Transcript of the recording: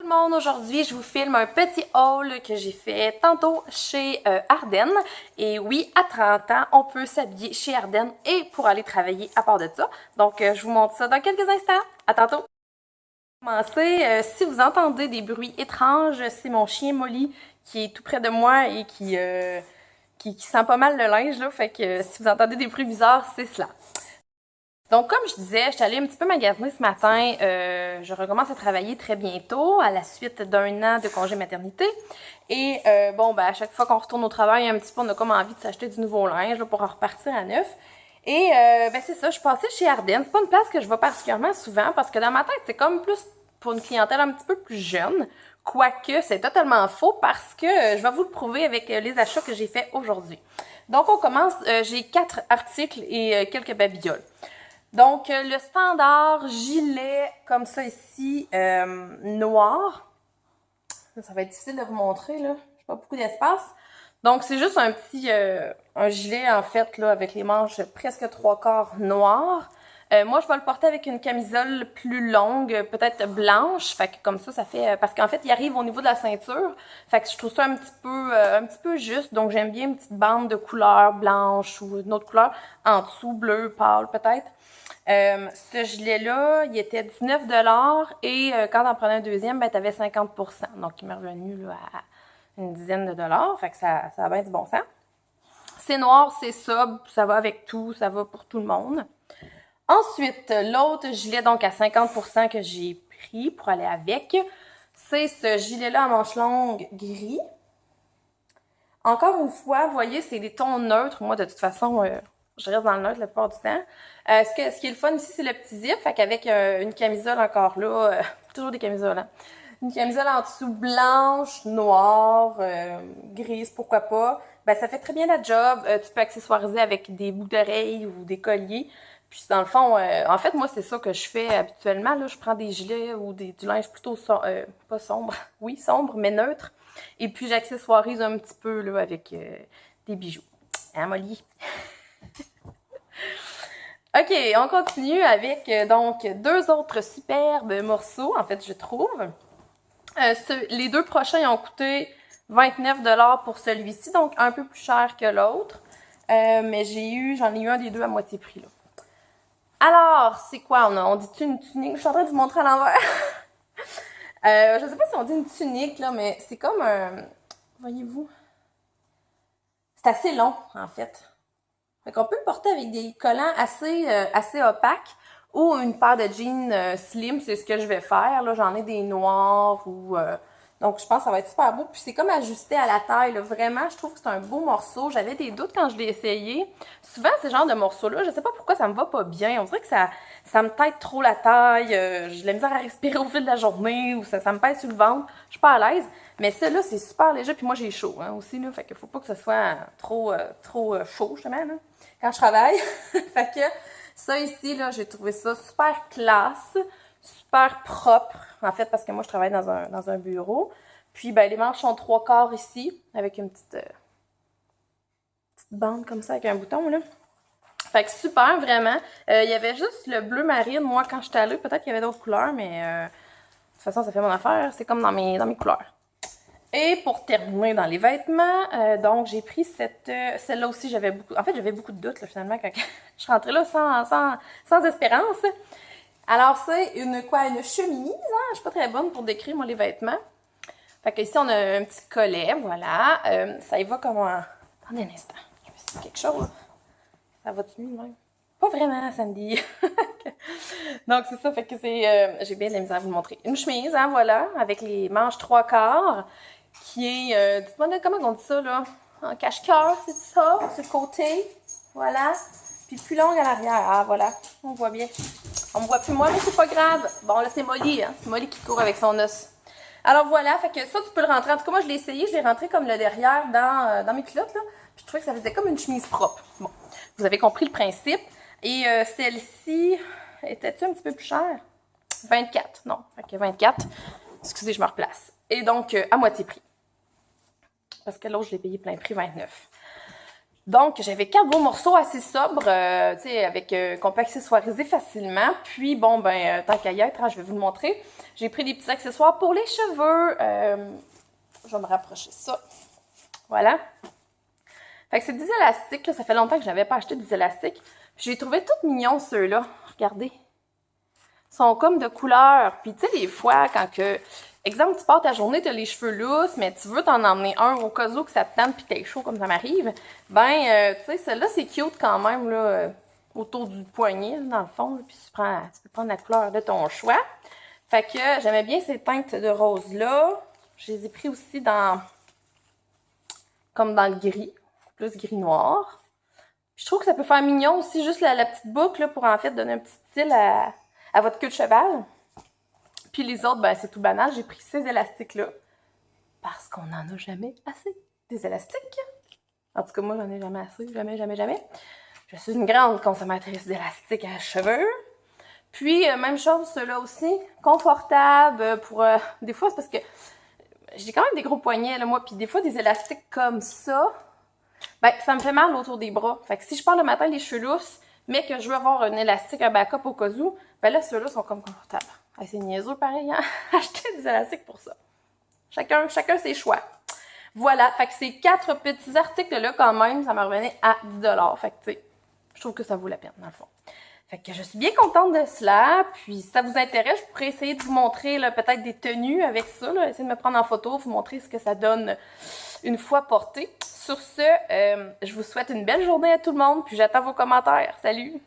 le monde, aujourd'hui je vous filme un petit haul que j'ai fait tantôt chez Ardenne. Et oui, à 30 ans, on peut s'habiller chez Ardenne et pour aller travailler à part de ça. Donc je vous montre ça dans quelques instants. À tantôt! Si vous entendez des bruits étranges, c'est mon chien Molly qui est tout près de moi et qui sent pas mal le linge, là. Fait que si vous entendez des bruits bizarres, c'est cela. Donc, comme je disais, je suis allée un petit peu magasiner ce matin. Je recommence à travailler très bientôt, à la suite d'un an de congé maternité. Et à chaque fois qu'on retourne au travail, un petit peu, on a comme envie de s'acheter du nouveau linge là, pour en repartir à neuf. Et c'est ça, je suis passée chez Ardenne. C'est pas une place que je vais particulièrement souvent parce que dans ma tête, c'est comme plus pour une clientèle un petit peu plus jeune. Quoique, c'est totalement faux parce que je vais vous le prouver avec les achats que j'ai faits aujourd'hui. Donc, on commence. J'ai 4 articles et quelques babioles. Donc, le standard gilet, comme ça ici, noir. Ça va être difficile de vous montrer, là. J'ai pas beaucoup d'espace. Donc, c'est juste un petit un gilet, en fait, là, avec les manches presque 3/4 noires. Moi, je vais le porter avec une camisole plus longue, peut-être blanche. Fait que comme ça fait... parce qu'en fait, il arrive au niveau de la ceinture. Fait que je trouve ça un petit peu juste. Donc, j'aime bien une petite bande de couleur blanche ou une autre couleur en dessous, bleu, pâle, peut-être. Ce gilet-là, il était 19 $ et quand t'en prenais un deuxième, ben t'avais 50 %. Donc, il m'est revenu là, à une dizaine de dollars. Fait que ça a bien du bon sens. C'est noir, c'est sobre, ça va avec tout, ça va pour tout le monde. Ensuite, l'autre gilet donc à 50 % que j'ai pris pour aller avec, c'est ce gilet-là à manches longues gris. Encore une fois, vous voyez, c'est des tons neutres. Moi, de toute façon, je reste dans le neutre la plupart du temps. Ce qui est le fun ici, c'est le petit zip. Fait qu'avec une camisole encore là, toujours des camisoles, hein? Une camisole en dessous blanche, noire, grise, pourquoi pas. Ben, ça fait très bien la job. Tu peux accessoiriser avec des boucles d'oreilles ou des colliers. Puis dans le fond, en fait, moi, c'est ça que je fais habituellement. Là, je prends des gilets ou du linge plutôt pas sombre, oui, sombre, mais neutre. Et puis j'accessoirise un petit peu là, avec des bijoux. Hein, Molly? OK, on continue avec donc 2 autres superbes morceaux, en fait, je trouve. Les 2 prochains ils ont coûté 29 $ pour celui-ci, donc un peu plus cher que l'autre. Mais j'en ai eu un des deux à moitié prix, là. Alors, c'est quoi? On dit-tu une tunique? Je suis en train de vous montrer à l'envers. Je sais pas si on dit une tunique, là, mais c'est comme un... Voyez-vous? C'est assez long, en fait. Fait qu'on peut le porter avec des collants assez opaques ou une paire de jeans slim, c'est ce que je vais faire. Là, j'en ai des noirs ou... donc, je pense que ça va être super beau. Puis c'est comme ajusté à la taille. Là. Vraiment, je trouve que c'est un beau morceau. J'avais des doutes quand je l'ai essayé. Souvent, ces genres de morceaux-là, je sais pas pourquoi ça me va pas bien. On dirait que ça me tête trop la taille. J'ai de la misère à respirer au fil de la journée ou ça me pèse sur le ventre. Je suis pas à l'aise. Mais ça, là, c'est super léger. Puis moi, j'ai chaud hein, aussi. Là, fait qu'il faut pas que ce soit trop chaud, justement, là, quand je travaille. Fait que ça ici, là, j'ai trouvé ça super classe. Super propre, en fait, parce que moi, je travaille dans un bureau. Puis, ben, les manches sont 3/4 ici, avec une petite bande comme ça, avec un bouton, là. Fait que super, vraiment. Il y avait juste le bleu marine, moi, quand j'étais allée. Peut-être qu'il y avait d'autres couleurs, mais de toute façon, ça fait mon affaire. C'est comme dans mes couleurs. Et pour terminer dans les vêtements, donc j'ai pris celle-là aussi, j'avais beaucoup de doutes, là, finalement, quand je suis rentrée là sans espérance. Alors, c'est une chemise, hein? Je suis pas très bonne pour décrire, moi, les vêtements. Fait que ici, on a un petit collet, voilà. Ça y va comme un... Attendez un instant, je vais essayer quelque chose. Ça va-tu mieux, même? Pas vraiment, Sandy. Donc, c'est ça, fait que c'est... j'ai bien de la misère à vous le montrer. Une chemise, hein, voilà, avec les manches 3/4, qui est... dites-moi, comment on dit ça, là? En cache-cœur, c'est ça, sur le côté. Voilà. Puis plus longue à l'arrière. Ah, voilà, on voit bien. On me voit plus moi, mais c'est pas grave. Bon, là, c'est Molly, hein. C'est Molly qui court avec son os. Alors voilà, fait que ça, tu peux le rentrer. En tout cas, moi, je l'ai essayé. Je l'ai rentré comme le derrière dans mes culottes, là. Puis je trouvais que ça faisait comme une chemise propre. Bon, vous avez compris le principe. Et celle-ci, était-tu un petit peu plus chère? 24, non. Fait que 24. Excusez, je me replace. Et donc, à moitié prix. Parce que l'autre, je l'ai payé plein prix, 29. Donc, j'avais 4 beaux morceaux assez sobres, tu sais, avec qu'on peut accessoiriser facilement. Puis, bon, ben, tant qu'à y être, hein, je vais vous le montrer. J'ai pris des petits accessoires pour les cheveux. Je vais me rapprocher ça. Voilà. Fait que c'est des élastiques, là. Ça fait longtemps que je n'avais pas acheté des élastiques. Puis, j'ai trouvé tout mignons, ceux-là. Regardez. Ils sont comme de couleur. Puis, tu sais, des fois, quand que... Exemple, tu pars ta journée, tu as les cheveux lousses, mais tu veux t'en emmener un au cas où que ça te tente puis t'es chaud comme ça m'arrive. Ben, tu sais, celle-là, c'est cute quand même, là, autour du poignet, là, dans le fond. Là, puis tu peux prendre la couleur de ton choix. Fait que j'aimais bien ces teintes de rose-là. Je les ai pris aussi comme dans le gris, plus gris-noir. Je trouve que ça peut faire mignon aussi, juste la petite boucle, là, pour en fait donner un petit style à votre queue de cheval. Puis les autres, ben c'est tout banal. J'ai pris ces élastiques-là. Parce qu'on n'en a jamais assez. Des élastiques. En tout cas, moi, j'en ai jamais assez. Jamais, jamais, jamais. Je suis une grande consommatrice d'élastiques à cheveux. Puis, même chose, ceux-là aussi. Confortable pour... des fois, c'est parce que j'ai quand même des gros poignets, là, moi. Puis des fois, des élastiques comme ça, ben ça me fait mal autour des bras. Fait que si je pars le matin les cheveux lousses, mais que je veux avoir un élastique, un backup au cas où, ben là, ceux-là sont comme confortables. Ah, c'est niaiseux pareil, hein? Acheter des élastiques pour ça. Chacun ses choix. Voilà, fait que ces 4 petits articles-là, quand même, ça me revenait à 10$. Fait que, tu sais, je trouve que ça vaut la peine, dans le fond. Fait que je suis bien contente de cela. Puis, si ça vous intéresse, je pourrais essayer de vous montrer peut-être des tenues avec ça. Là. Essayer de me prendre en photo, vous montrer ce que ça donne une fois porté. Sur ce, je vous souhaite une belle journée à tout le monde. Puis, j'attends vos commentaires. Salut!